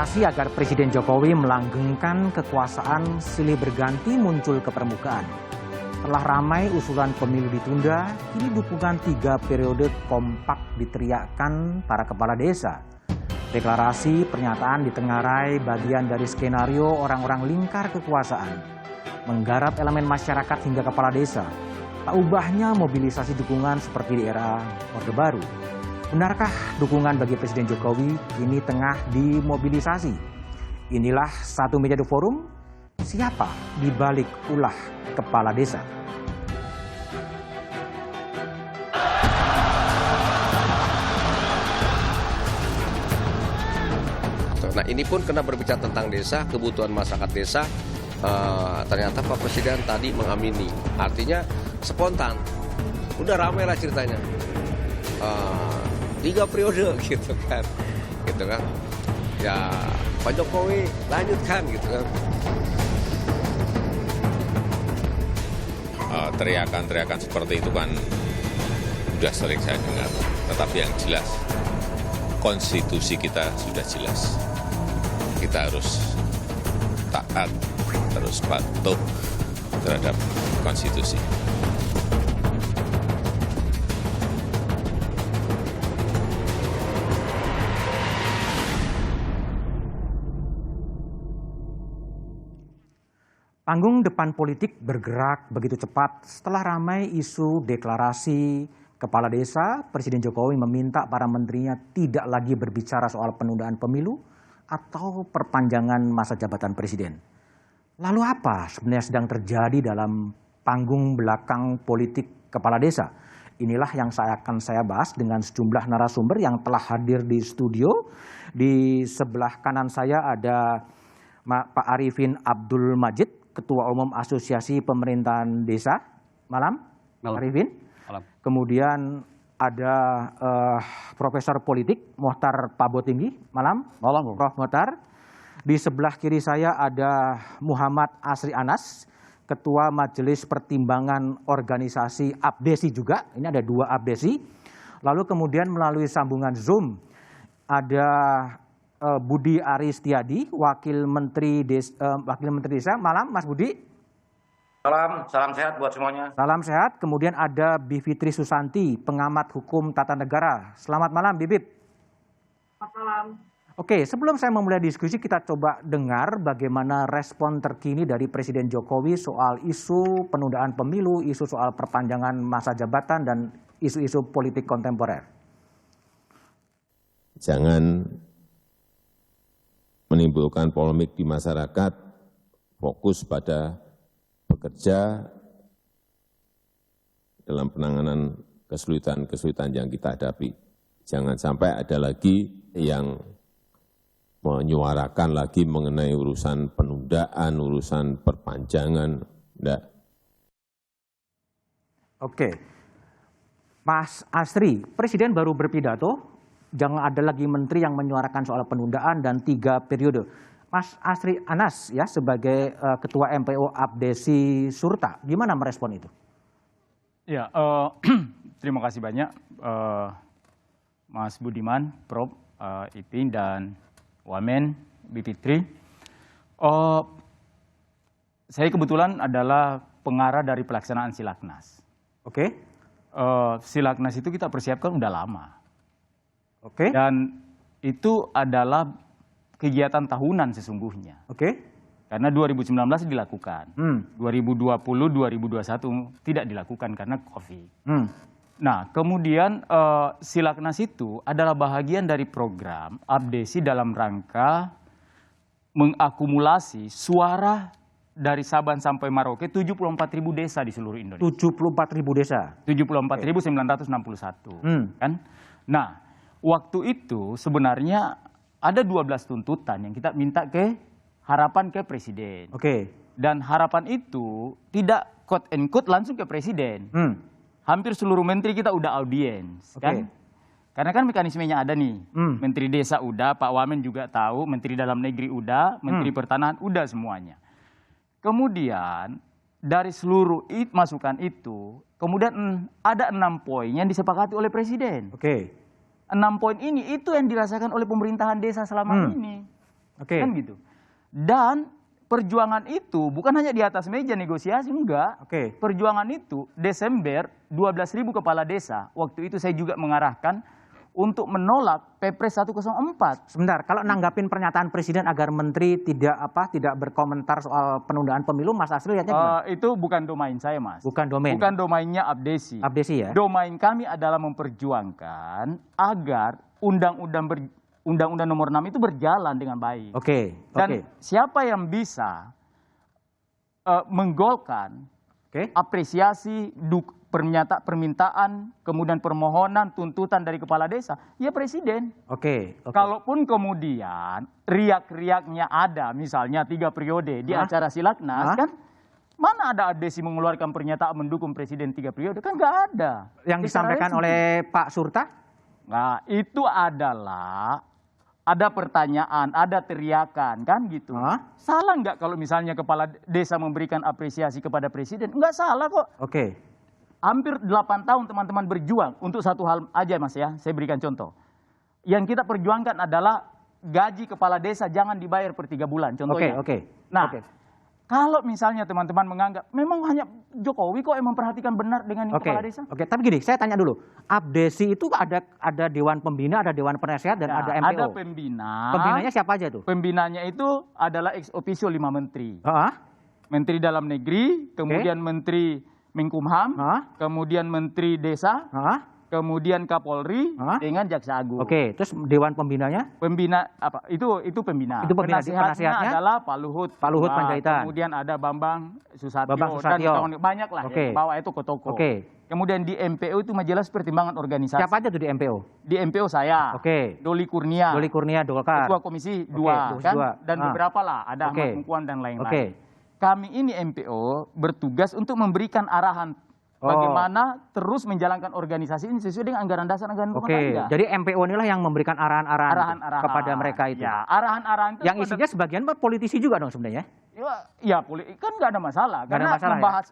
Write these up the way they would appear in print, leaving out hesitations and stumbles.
Deklarasi agar Presiden Jokowi melanggengkan kekuasaan silih berganti muncul ke permukaan. Setelah ramai usulan pemilu ditunda, kini dukungan 3 periode kompak diteriakkan para kepala desa. Deklarasi pernyataan ditengarai bagian dari skenario orang-orang lingkar kekuasaan, menggarap elemen masyarakat hingga kepala desa. Tak ubahnya mobilisasi dukungan seperti di era Orde Baru. Benarkah dukungan bagi Presiden Jokowi kini tengah dimobilisasi? Inilah Satu Meja The Forum, siapa di balik ulah kepala desa? Nah ini pun kena berbicara tentang desa, kebutuhan masyarakat desa, ternyata Pak Presiden tadi mengamini. Artinya spontan, udah ramai lah ceritanya. 3 periode gitu kan. Ya Pak Jokowi lanjutkan gitu kan. Teriakan-teriakan seperti itu kan sudah sering saya dengar. Tetapi yang jelas, konstitusi kita sudah jelas. Kita harus taat, terus patuh terhadap konstitusi. Panggung depan politik bergerak begitu cepat setelah ramai isu deklarasi kepala desa. Presiden Jokowi meminta para menterinya tidak lagi berbicara soal penundaan pemilu atau perpanjangan masa jabatan presiden. Lalu apa sebenarnya sedang terjadi dalam panggung belakang politik kepala desa? Inilah yang akan saya bahas dengan sejumlah narasumber yang telah hadir di studio. Di sebelah kanan saya ada Pak Arifin Abdul Majid, Ketua Umum Asosiasi Pemerintahan Desa. Malam, Pak Arifin. Malam. Kemudian ada Profesor Politik Mohtar Pabotinggi. Malam, Prof. Mohtar. Di sebelah kiri saya ada Muhammad Asri Anas, Ketua Majelis Pertimbangan Organisasi Abdesi juga. Ini ada 2 Abdesi. Lalu kemudian melalui sambungan Zoom ada Budi Aristiadi, Wakil Menteri Desa. Malam, Mas Budi. Salam sehat buat semuanya. Salam sehat. Kemudian ada Bivitri Susanti, pengamat hukum tata negara. Selamat malam, Bibit. Selamat malam. Oke, sebelum saya memulai diskusi, kita coba dengar bagaimana respon terkini dari Presiden Jokowi soal isu penundaan pemilu, isu soal perpanjangan masa jabatan, dan isu-isu politik kontemporer. Jangan menimbulkan polemik di masyarakat, fokus pada bekerja dalam penanganan kesulitan-kesulitan yang kita hadapi. Jangan sampai ada lagi yang menyuarakan lagi mengenai urusan penundaan, urusan perpanjangan. Enggak. Oke, Mas Asri, Presiden baru berpidato, jangan ada lagi menteri yang menyuarakan soal penundaan dan 3 periode. Mas Asri Anas ya sebagai Ketua MPO Abdesi Surta, gimana merespon itu? Ya, terima kasih banyak Mas Budiman, Prof, Ipin dan Wamen, Bivitri. Saya kebetulan adalah pengarah dari pelaksanaan Silaknas. Oke. Silaknas itu kita persiapkan udah lama. Oke. Dan itu adalah kegiatan tahunan sesungguhnya. Oke. Karena 2019 dilakukan. 2020, 2021 tidak dilakukan karena COVID. Nah, kemudian Silaknas itu adalah bahagian dari program Abdesi dalam rangka mengakumulasi suara dari Sabang sampai Merauke 74.000 desa di seluruh Indonesia. 74.000 desa. 74.961. Kan? Nah, waktu itu sebenarnya ada 12 tuntutan yang kita minta harapan ke Presiden. Oke. Dan harapan itu tidak quote and quote langsung ke Presiden. Hampir seluruh menteri kita udah audiens, kan? Karena kan mekanismenya ada nih. Menteri Desa udah, Pak Wamen juga tahu, Menteri Dalam Negeri udah, Menteri Pertanahan udah semuanya. Kemudian dari seluruh masukan itu, kemudian ada 6 poin yang disepakati oleh Presiden. Oke. 6 poin ini itu yang dirasakan oleh pemerintahan desa selama ini. Oke. Kan gitu. Dan perjuangan itu bukan hanya di atas meja negosiasi, enggak. Oke. Perjuangan itu Desember 12.000 kepala desa. Waktu itu saya juga mengarahkan untuk menolak Perpres 104. Sebentar, kalau nanggapin pernyataan Presiden agar Menteri tidak berkomentar soal penundaan pemilu, Mas Asri lihatnya gimana? Itu bukan domain saya, Mas. Bukan domain. Bukan domainnya Abdesi. Abdesi ya? Domain kami adalah memperjuangkan agar Undang-Undang Nomor 6 itu berjalan dengan baik. Oke. Dan siapa yang bisa menggolkan apresiasi, permintaan, kemudian permohonan, tuntutan dari kepala desa, ya Presiden. Oke. Kalaupun kemudian riak-riaknya ada, misalnya 3 periode di acara Silaknas, kan mana ada Abdesi mengeluarkan pernyataan mendukung Presiden 3 periode? Kan nggak ada. Yang disampaikan oleh Pak Surta? Nah, itu adalah ada pertanyaan, ada teriakan, kan gitu. Salah nggak kalau misalnya kepala desa memberikan apresiasi kepada Presiden? Nggak salah kok. Oke. Hampir 8 tahun teman-teman berjuang untuk satu hal aja, Mas ya. Saya berikan contoh. Yang kita perjuangkan adalah gaji kepala desa jangan dibayar per 3 bulan, contohnya. Nah, kalau misalnya teman-teman menganggap memang hanya Jokowi kok yang memperhatikan benar dengan kepala desa. Oke, tapi gini, saya tanya dulu. Abdesi itu ada Dewan Pembina, ada Dewan Penasehat, dan ada MPO. Ada pembina. Pembinanya siapa aja tuh? Pembinanya itu adalah ex officio 5 menteri. Menteri Dalam Negeri, kemudian Menteri Menkumham, kemudian Menteri Desa, kemudian Kapolri dengan Jaksa Agung. Oke, terus Dewan Pembinanya? Pembina apa? Itu pembina. Itu pembina. Penasehatnya adalah Pak Luhut. Pak Luhut Panjaitan. Kemudian ada Bambang Susatyo. Dan banyak lah ya, bawa itu ke toko. Kemudian di MPO itu Majelis Pertimbangan Organisasi. Siapa aja tuh di MPO? Di MPO saya. Doli Kurnia. Doli Kurnia, Golkar. Ketua Komisi 2 kan? Dan beberapa lah, ada Ahmad Mungkuan dan lain-lain. Kami ini MPO bertugas untuk memberikan arahan bagaimana terus menjalankan organisasi ini sesuai dengan anggaran dasar anggaran rumah tangga. Jadi MPO inilah yang memberikan arahan-arahan kepada mereka itu. Ya, arahan-arahan itu yang isinya sebagian politisi juga dong sebenarnya. Ya, kan nggak ada masalah. Karena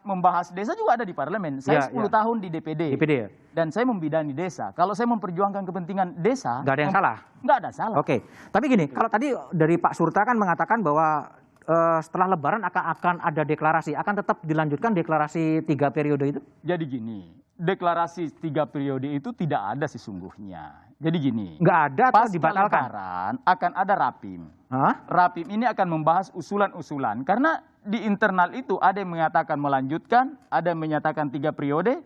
membahas desa juga ada di parlemen. Saya 10 tahun di DPD. Dan saya membidani desa. Kalau saya memperjuangkan kepentingan desa, nggak ada yang salah. Nggak ada salah. Oke. Tapi gini, kalau tadi dari Pak Surta kan mengatakan bahwa setelah Lebaran akan ada deklarasi, akan tetap dilanjutkan deklarasi 3 periode itu? Jadi gini, deklarasi 3 periode itu tidak ada sesungguhnya. Jadi gini, nggak ada atau dibatalkan? Lebaran akan ada Rapim. Rapim ini akan membahas usulan-usulan karena di internal itu ada yang mengatakan melanjutkan, ada yang menyatakan 3 periode.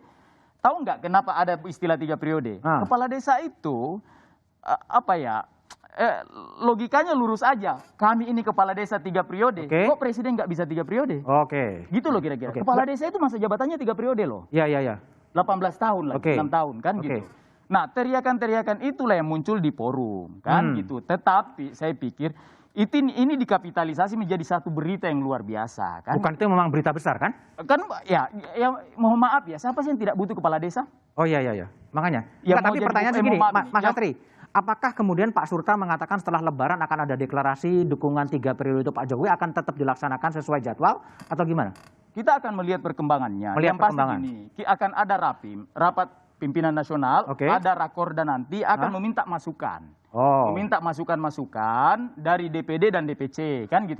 Tahu nggak kenapa ada istilah 3 periode? Kepala desa itu logikanya lurus aja. Kami ini kepala desa 3 periode. Kok presiden nggak bisa 3 periode? Gitu loh kira-kira. Kepala desa itu masa jabatannya 3 periode loh. Iya. 18 tahun lah, 6 tahun kan gitu. Nah, teriakan-teriakan itulah yang muncul di forum kan gitu. Tetapi saya pikir ini dikapitalisasi menjadi satu berita yang luar biasa kan. Bukan itu memang berita besar kan? Kan ya mohon maaf ya, siapa sih yang tidak butuh kepala desa? Iya. Makanya. Tapi pertanyaan begini, Mas Satri. Apakah kemudian Pak Surta mengatakan setelah Lebaran akan ada deklarasi dukungan 3 periode itu Pak Jokowi akan tetap dilaksanakan sesuai jadwal atau gimana? Kita akan melihat perkembangannya. Yang pasti gini, akan ada Rapim, rapat pimpinan nasional, ada Rakorda nanti akan meminta masukan. Meminta masukan-masukan dari DPD dan DPC, kan gitu.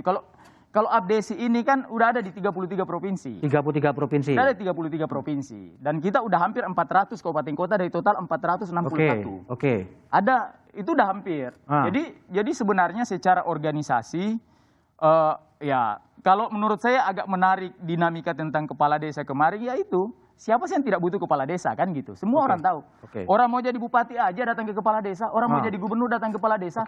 Kalau Abdesi ini kan udah ada di 33 provinsi. 33 provinsi. Ada 33 provinsi. Dan kita udah hampir 400 kabupaten kota dari total 461. Ada, itu udah hampir. Jadi sebenarnya secara organisasi, ya kalau menurut saya agak menarik dinamika tentang kepala desa kemarin, yaitu siapa sih yang tidak butuh kepala desa kan gitu. Semua orang tahu. Orang mau jadi bupati aja datang ke kepala desa, orang mau jadi gubernur datang ke kepala desa.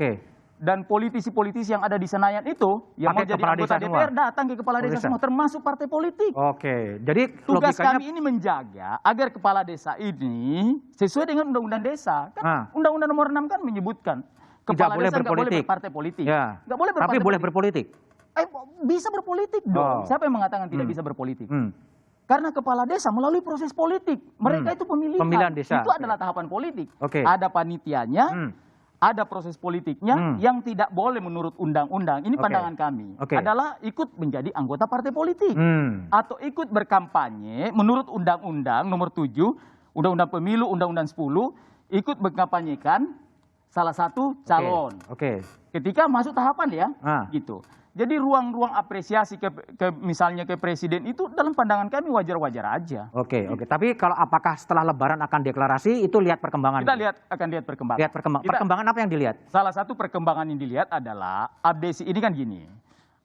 Dan politisi-politisi yang ada di Senayan itu yang mau jadi anggota DPR datang ke kepala desa semua, termasuk partai politik. Jadi tugas kami ini menjaga agar kepala desa ini sesuai dengan undang-undang desa. Kan Undang-Undang Nomor 6 kan menyebutkan kepala desa nggak boleh berpartai politik. Nggak boleh berpartai tapi boleh berpolitik. Bisa berpolitik dong. Siapa yang mengatakan tidak bisa berpolitik? Karena kepala desa melalui proses politik. Mereka itu pemilihan desa. Itu adalah tahapan politik. Ada panitianya. Ada proses politiknya yang tidak boleh menurut undang-undang. Ini pandangan kami. Adalah ikut menjadi anggota partai politik. Atau ikut berkampanye menurut undang-undang nomor 7, undang-undang pemilu, undang-undang 10, ikut berkampanyekan salah satu calon. Oke. Ketika masuk tahapan ya, gitu. Jadi ruang-ruang apresiasi misalnya ke presiden itu dalam pandangan kami wajar-wajar aja. Oke. Tapi kalau apakah setelah Lebaran akan deklarasi itu lihat perkembangan? Kita akan lihat perkembangan. Perkembangan apa yang dilihat? Salah satu perkembangan yang dilihat adalah abdesi ini kan gini.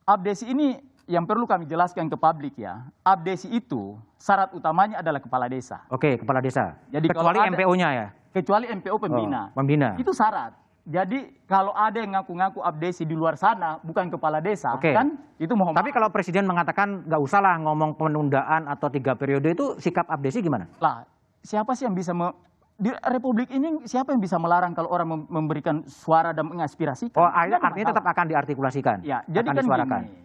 Abdesi ini yang perlu kami jelaskan ke publik ya. Abdesi itu syarat utamanya adalah kepala desa. Oke, kepala desa. Jadi kecuali MPO-nya ya? Kecuali MPO pembina. Pembina. Itu syarat. Jadi kalau ada yang ngaku-ngaku abdesi di luar sana bukan kepala desa, kan itu mohon Tapi kalau presiden mengatakan nggak usah lah ngomong penundaan atau 3 periode itu sikap abdesi gimana? Lah, siapa sih yang bisa di Republik ini siapa yang bisa melarang kalau orang memberikan suara dan mengaspirasikan? Oh, artinya tetap akan diartikulasikan. Ya, jadi kan gini.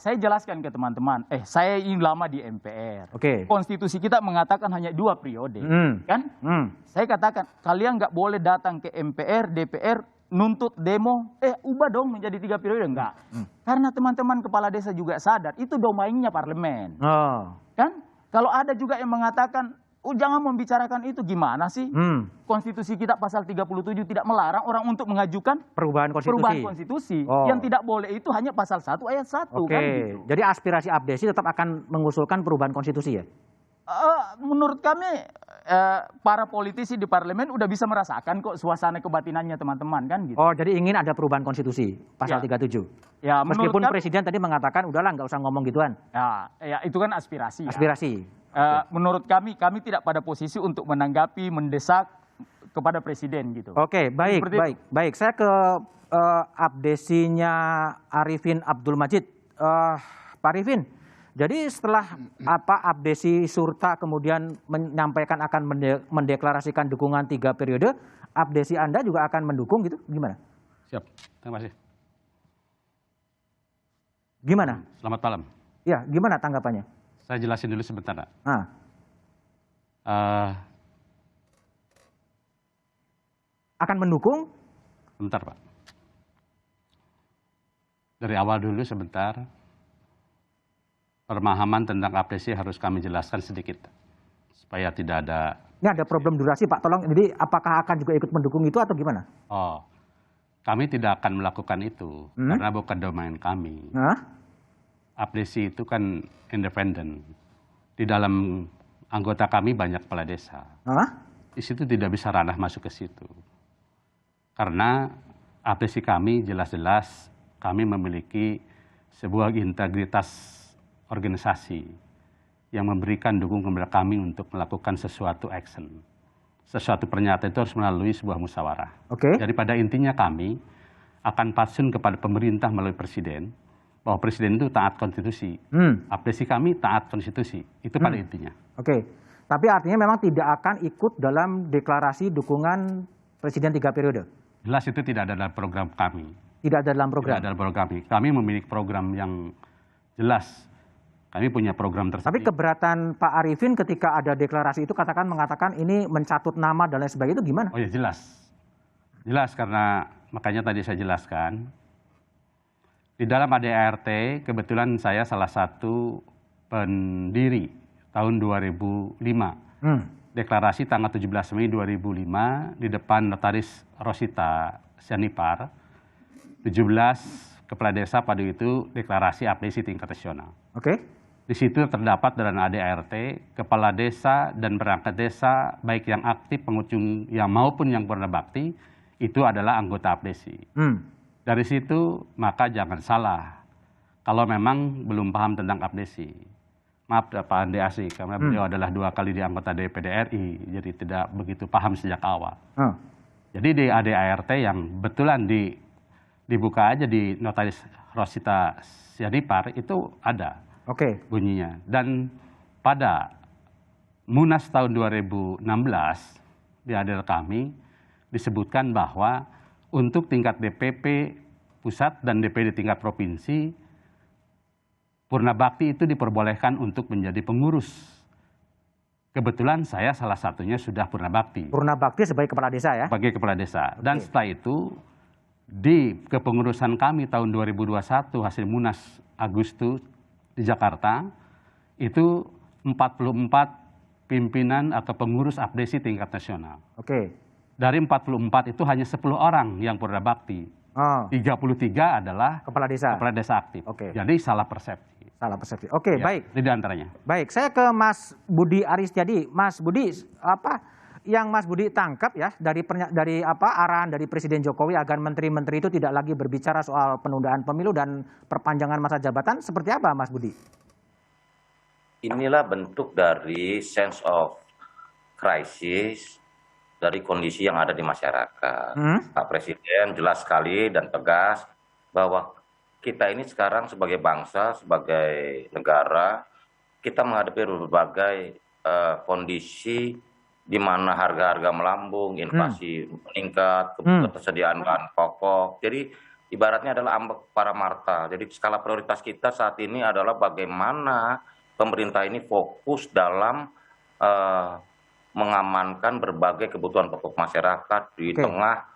Saya jelaskan ke teman-teman, saya ini lama di MPR. Konstitusi kita mengatakan hanya 2 periode, kan? Saya katakan, kalian nggak boleh datang ke MPR, DPR, nuntut demo, ubah dong menjadi 3 periode, enggak. Karena teman-teman kepala desa juga sadar, itu domainnya parlemen. Kan? Kalau ada juga yang mengatakan, jangan membicarakan itu, gimana sih? Konstitusi kita pasal 37 tidak melarang orang untuk mengajukan perubahan konstitusi. Yang tidak boleh itu hanya pasal 1 ayat 1. Kan gitu. Jadi aspirasi abdesi tetap akan mengusulkan perubahan konstitusi ya? Menurut kami para politisi di parlemen udah bisa merasakan kok suasana kebatinannya teman-teman kan gitu. Oh, jadi ingin ada perubahan konstitusi pasal 37. Ya, meskipun presiden tadi mengatakan udahlah nggak usah ngomong gituan. Ya itu kan aspirasi. Aspirasi. Menurut kami tidak pada posisi untuk menanggapi, mendesak kepada presiden gitu. Oke, baik. Saya ke abdesinya Arifin Abdul Majid. Pak Arifin, jadi setelah abdesi Surta kemudian menyampaikan akan mendeklarasikan dukungan 3 periode, abdesi Anda juga akan mendukung gitu? Gimana? Siap, terima kasih. Gimana? Selamat malam. Ya, gimana tanggapannya? Saya jelasin dulu sebentar, Pak. Akan mendukung? Sebentar, Pak. Dari awal dulu sebentar. Pemahaman tentang abdesi harus kami jelaskan sedikit. Supaya tidak ada... Ini ada problem durasi, Pak. Tolong, jadi apakah akan juga ikut mendukung itu atau gimana? Kami tidak akan melakukan itu. Karena bukan domain kami. Abdesi itu kan independen. Di dalam anggota kami banyak kepala desa. Di situ tidak bisa ranah masuk ke situ. Karena abdesi kami jelas-jelas kami memiliki sebuah integritas organisasi yang memberikan dukungan kepada kami untuk melakukan sesuatu action. Sesuatu pernyataan itu harus melalui sebuah musyawarah. Jadi pada intinya kami akan patsun kepada pemerintah melalui presiden, bahwa presiden itu taat konstitusi. Abdesi kami taat konstitusi. Itu pada intinya. Tapi artinya memang tidak akan ikut dalam deklarasi dukungan presiden 3 periode? Jelas itu tidak ada dalam program kami. Tidak ada dalam program? Tidak ada dalam program kami. Kami memiliki program yang jelas. Kami punya program tersendiri. Tapi keberatan Pak Arifin ketika ada deklarasi itu mengatakan ini mencatut nama dan lain sebagainya itu gimana? Oh ya jelas. Jelas karena makanya tadi saya jelaskan. Di dalam ADART kebetulan saya salah satu pendiri tahun 2005. Deklarasi tanggal 17 Mei 2005 di depan Notaris Rosita Sianipar. 17 kepala desa pada itu deklarasi abdesi tingkat nasional. Di situ terdapat dalam ADART kepala desa dan perangkat desa baik yang aktif pengunjung yang maupun yang pernah bakti itu adalah anggota abdesi. Dari situ maka jangan salah kalau memang belum paham tentang abdesi. Maaf Pak Andi Asri karena beliau adalah 2 kali di anggota DPD RI jadi tidak begitu paham sejak awal. Jadi di ADART yang betulan dibuka aja di Notaris Rosita Sianipar itu ada bunyinya. Dan pada Munas tahun 2016 di ADART kami disebutkan bahwa untuk tingkat DPP pusat dan DPD tingkat provinsi, Purna Bakti itu diperbolehkan untuk menjadi pengurus. Kebetulan saya salah satunya sudah Purna Bakti. Purna Bakti sebagai kepala desa ya? Sebagai kepala desa. Dan setelah itu di kepengurusan kami tahun 2021 hasil Munas Agustus di Jakarta itu 44 pimpinan atau pengurus abdesi tingkat nasional. dari 44 itu hanya 10 orang yang purna bakti. 33 adalah kepala desa aktif. Oke. Jadi salah persepsi. Salah persepsi. Oke, Ya, baik. Itu di antaranya. Baik, saya ke Mas Budi Aristiadi. Mas Budi, apa yang Mas Budi tangkap ya dari arahan dari Presiden Jokowi agar menteri-menteri itu tidak lagi berbicara soal penundaan pemilu dan perpanjangan masa jabatan, seperti apa Mas Budi? Inilah bentuk dari sense of crisis dari kondisi yang ada di masyarakat. Pak Presiden jelas sekali dan tegas bahwa kita ini sekarang sebagai bangsa, sebagai negara, kita menghadapi berbagai kondisi di mana harga-harga melambung, inflasi meningkat, ketersediaan bahan pokok. Jadi ibaratnya adalah ambek para marta. Jadi skala prioritas kita saat ini adalah bagaimana pemerintah ini fokus dalam mengamankan berbagai kebutuhan pokok masyarakat di tengah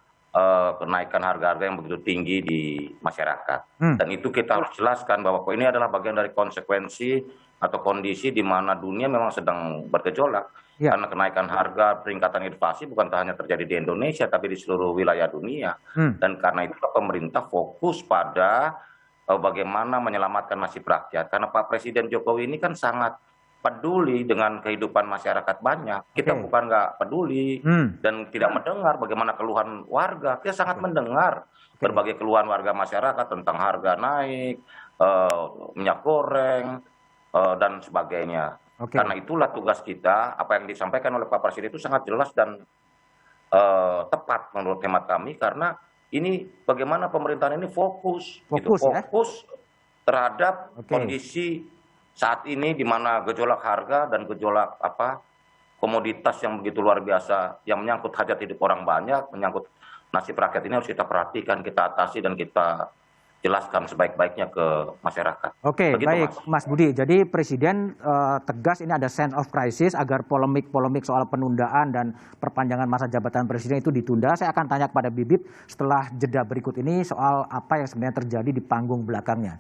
kenaikan harga-harga yang begitu tinggi di masyarakat. Dan itu kita harus jelaskan bahwa ini adalah bagian dari konsekuensi atau kondisi di mana dunia memang sedang bergejolak. Karena kenaikan harga, peningkatan inflasi bukan hanya terjadi di Indonesia, tapi di seluruh wilayah dunia. Dan karena itu pemerintah fokus pada bagaimana menyelamatkan nasib rakyat. Karena Pak Presiden Jokowi ini kan sangat peduli dengan kehidupan masyarakat banyak. Kita bukan nggak peduli dan tidak mendengar bagaimana keluhan warga. Kita sangat mendengar berbagai keluhan warga masyarakat tentang harga naik, minyak goreng, dan sebagainya. Karena itulah tugas kita, apa yang disampaikan oleh Pak Presiden itu sangat jelas dan tepat menurut hemat kami, karena ini bagaimana pemerintahan ini fokus terhadap kondisi saat ini di mana gejolak harga dan gejolak komoditas yang begitu luar biasa yang menyangkut hajat hidup orang banyak, menyangkut nasib rakyat, ini harus kita perhatikan, kita atasi dan kita jelaskan sebaik-baiknya ke masyarakat. Oke, baik Mas Budi. Jadi Presiden tegas ini ada sense of crisis agar polemik-polemik soal penundaan dan perpanjangan masa jabatan Presiden itu ditunda. Saya akan tanya kepada Bibip setelah jeda berikut ini soal apa yang sebenarnya terjadi di panggung belakangnya.